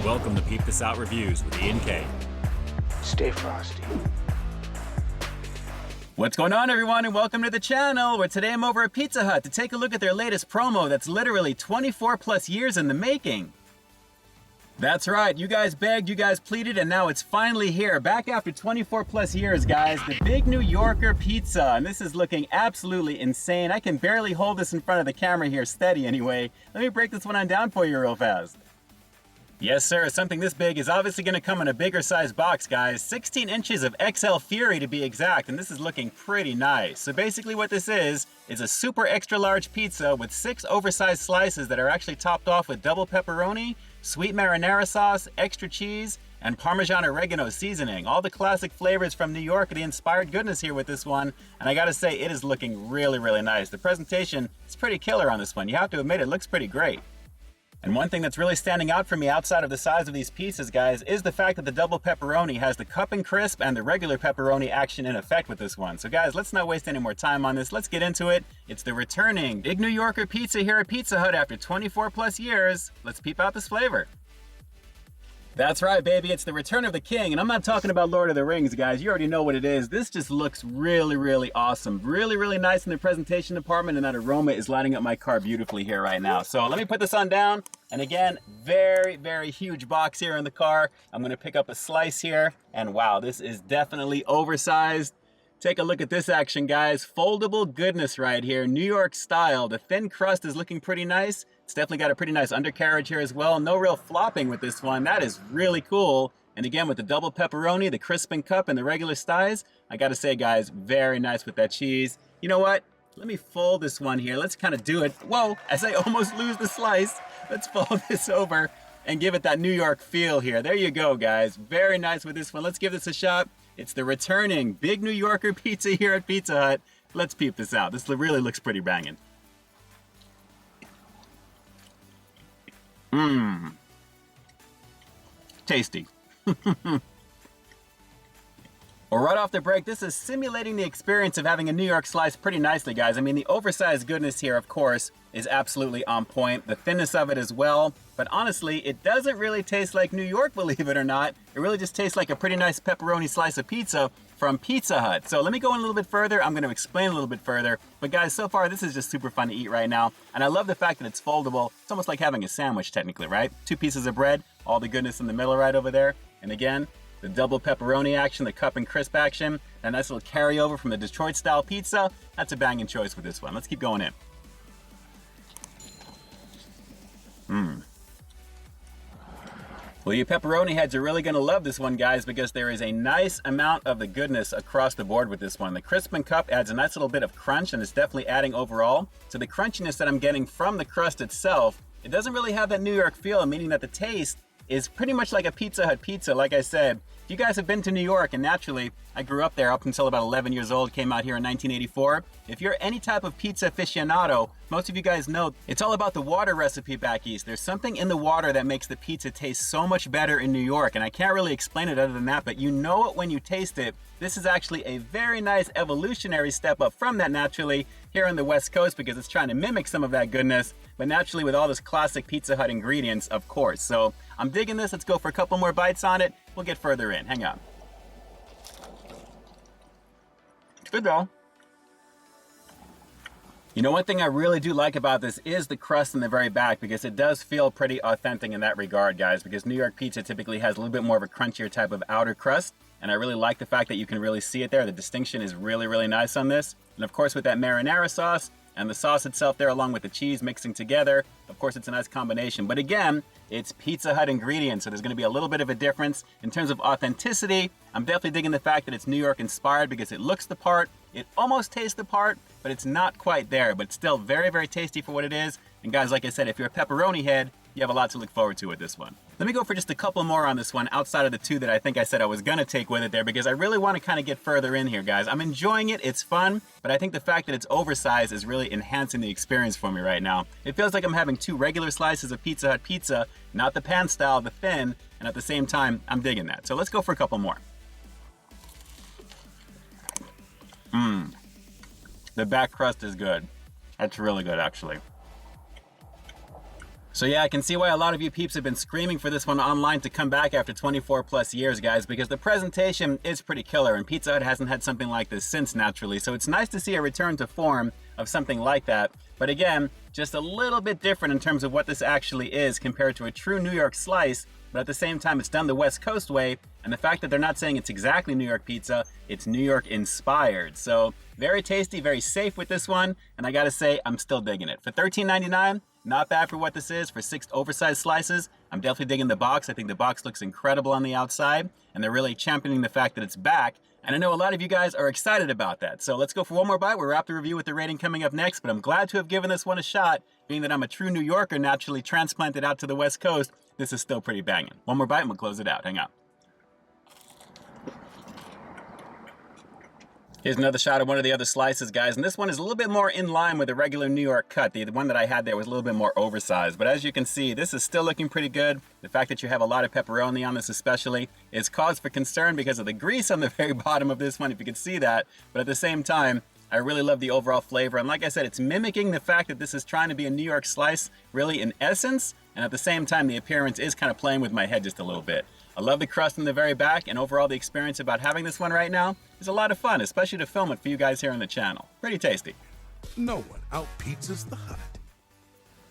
Welcome to Peep This Out Reviews with Ian K. Stay frosty. What's going on, everyone, and welcome to the channel, where today I'm over at Pizza Hut to take a look at their latest promo that's literally 24 plus years in the making. That's right, you guys begged, you guys pleaded, and now it's finally here. Back after 24 plus years, guys, the Big New Yorker Pizza, and this is looking absolutely insane. I can barely hold this in front of the camera here steady anyway. Let me break this one on down for you real fast. Yes, sir, something this big is obviously going to come in a bigger size box, guys. 16 inches of XL Fury to be exact, and this is looking pretty nice. So basically what this is a super extra large pizza with 6 oversized slices that are actually topped off with double pepperoni, sweet marinara sauce, extra cheese, and Parmesan oregano seasoning. All the classic flavors from New York, the inspired goodness here with this one. And I gotta say, it is looking really, really nice. The presentation is pretty killer on this one. You have to admit, it looks pretty great. And one thing that's really standing out for me outside of the size of these pieces, guys, is the fact that the double pepperoni has the cup and crisp and the regular pepperoni action in effect with this one. So guys, let's not waste any more time on this. Let's get into it. It's the returning Big New Yorker Pizza here at Pizza Hut after 24 plus years. Let's peep out this flavor. That's right, baby, it's the return of the king, and I'm not talking about Lord of the Rings, guys. You already know what it is. This just looks really, really awesome. Really, really nice in the presentation department, and that aroma is lighting up my car beautifully here right now. So let me put this on down, and again, very, very huge box here in the car. I'm gonna pick up a slice here, and wow, this is definitely oversized. Take a look at this action, guys. Foldable goodness right here, New York style. The thin crust is looking pretty nice. It's definitely got a pretty nice undercarriage here as well. No real flopping with this one. That is really cool. And again, with the double pepperoni, the crisp and cup, and the regular size, I gotta say, guys, very nice with that cheese. You know what? Let me fold this one here. Let's kind of do it. Whoa, as I almost lose the slice. Let's fold this over and give it that New York feel here. There you go, guys. Very nice with this one. Let's give this a shot. It's the returning Big New Yorker Pizza here at Pizza Hut. Let's peep this out. This really looks pretty banging. Mmm. Tasty. Well, right off the break, this is simulating the experience of having a New York slice pretty nicely, guys. I mean, the oversized goodness here, of course, is absolutely on point. The thinness of it as well. But honestly, it doesn't really taste like New York, believe it or not. It really just tastes like a pretty nice pepperoni slice of pizza from Pizza Hut. So let me go in a little bit further. I'm going to explain a little bit further. But guys, so far, this is just super fun to eat right now. And I love the fact that it's foldable. It's almost like having a sandwich, technically, right? 2 pieces of bread, all the goodness in the middle right over there. And again, the double pepperoni action, the cup and crisp action, that nice little carryover from the Detroit style pizza. That's a banging choice with this one. Let's keep going in. Mmm. Well, you pepperoni heads are really gonna love this one, guys, because there is a nice amount of the goodness across the board with this one. The crisp and cup adds a nice little bit of crunch, and it's definitely adding overall. So the crunchiness that I'm getting from the crust itself, it doesn't really have that New York feel, meaning that the taste is pretty much like a Pizza Hut pizza. Like I said, if you guys have been to New York, and naturally, I grew up there up until about 11 years old, came out here in 1984. If you're any type of pizza aficionado, most of you guys know it's all about the water recipe back east. There's something in the water that makes the pizza taste so much better in New York, and I can't really explain it other than that, but you know it when you taste it. This is actually a very nice evolutionary step up from that naturally here on the West Coast, because it's trying to mimic some of that goodness, but naturally with all this classic Pizza Hut ingredients, of course. So I'm digging this. Let's go for a couple more bites on it. We'll get further in. Hang on. Good though. You know, one thing I really do like about this is the crust in the very back, because it does feel pretty authentic in that regard, guys, because New York pizza typically has a little bit more of a crunchier type of outer crust, and I really like the fact that you can really see it there. The distinction is really, really nice on this. And of course, with that marinara sauce and the sauce itself there along with the cheese mixing together, of course, it's a nice combination. But again, it's Pizza Hut ingredients, so there's gonna be a little bit of a difference. In terms of authenticity, I'm definitely digging the fact that it's New York inspired, because it looks the part, it almost tastes the part, but it's not quite there, but still very, very tasty for what it is. And guys, like I said, if you're a pepperoni head, you have a lot to look forward to with this one. Let me go for just a couple more on this one outside of the 2 that I think I said I was gonna take with it there, because I really wanna kind of get further in here, guys. I'm enjoying it, it's fun, but I think the fact that it's oversized is really enhancing the experience for me right now. It feels like I'm having 2 regular slices of Pizza Hut pizza, not the pan style, the thin, and at the same time, I'm digging that. So let's go for a couple more. Mmm. The back crust is good. That's really good, actually. So yeah, I can see why a lot of you peeps have been screaming for this one online to come back after 24 plus years, guys, because the presentation is pretty killer, and Pizza Hut hasn't had something like this since, naturally. So it's nice to see a return to form of something like that. But again, just a little bit different in terms of what this actually is compared to a true New York slice, but at the same time, it's done the West Coast way, and the fact that they're not saying it's exactly New York pizza, it's New York inspired. So very tasty, very safe with this one, and I gotta say, I'm still digging it. For $13.99, not bad for what this is, for 6 oversized slices. I'm definitely digging the box. I think the box looks incredible on the outside, and they're really championing the fact that it's back. And I know a lot of you guys are excited about that. So let's go for one more bite. We'll wrap the review with the rating coming up next, but I'm glad to have given this one a shot. Being that I'm a true New Yorker naturally transplanted out to the West Coast, this is still pretty banging. One more bite and we'll close it out. Hang on. Here's another shot of one of the other slices, guys, and this one is a little bit more in line with the regular New York cut. The one that I had there was a little bit more oversized, but as you can see, this is still looking pretty good. The fact that you have a lot of pepperoni on this especially is cause for concern because of the grease on the very bottom of this one, if you can see that, but at the same time, I really love the overall flavor, and like I said, it's mimicking the fact that this is trying to be a New York slice, really in essence, and at the same time, the appearance is kind of playing with my head just a little bit. I love the crust in the very back, and overall the experience about having this one right now is a lot of fun, especially to film it for you guys here on the channel. Pretty tasty. No one out-pizzas the Hut.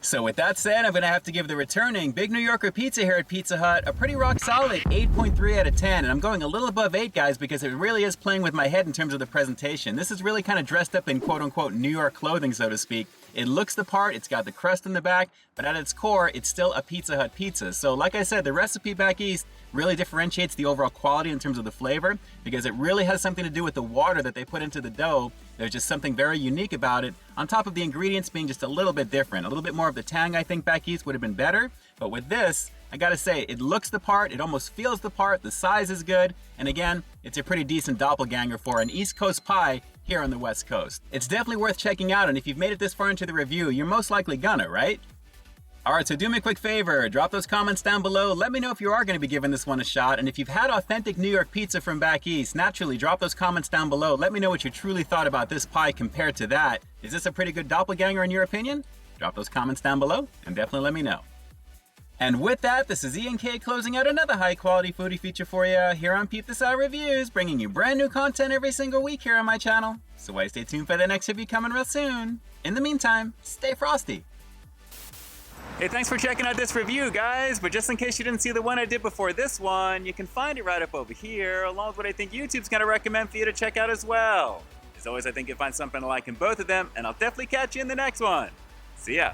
So with that said, I'm going to have to give the returning Big New Yorker Pizza here at Pizza Hut a pretty rock solid 8.3 out of 10. And I'm going a little above 8, guys, because it really is playing with my head in terms of the presentation. This is really kind of dressed up in quote-unquote New York clothing, so to speak. It looks the part, it's got the crust in the back, but at its core, it's still a Pizza Hut pizza. So like I said, the recipe back east really differentiates the overall quality in terms of the flavor, because it really has something to do with the water that they put into the dough. There's just something very unique about it, on top of the ingredients being just a little bit different. A little bit more of the tang, I think, back east would have been better, but with this, I gotta say, it looks the part, it almost feels the part, the size is good, and again, it's a pretty decent doppelganger for an East Coast pie here on the West Coast. It's definitely worth checking out, and if you've made it this far into the review, you're most likely gonna, right? Alright, so do me a quick favor, drop those comments down below, let me know if you are going to be giving this one a shot, and if you've had authentic New York pizza from back east, naturally drop those comments down below, let me know what you truly thought about this pie compared to that. Is this a pretty good doppelganger in your opinion? Drop those comments down below, and definitely let me know. And with that, this is Ian K closing out another high quality foodie feature for you here on Peep This Out Reviews, bringing you brand new content every single week here on my channel, so why stay tuned for the next review coming real soon. In the meantime, stay frosty. Hey, thanks for checking out this review, guys, but just in case you didn't see the one I did before this one, you can find it right up over here, along with what I think YouTube's going to recommend for you to check out as well. As always, I think you'll find something to like in both of them, and I'll definitely catch you in the next one. See ya.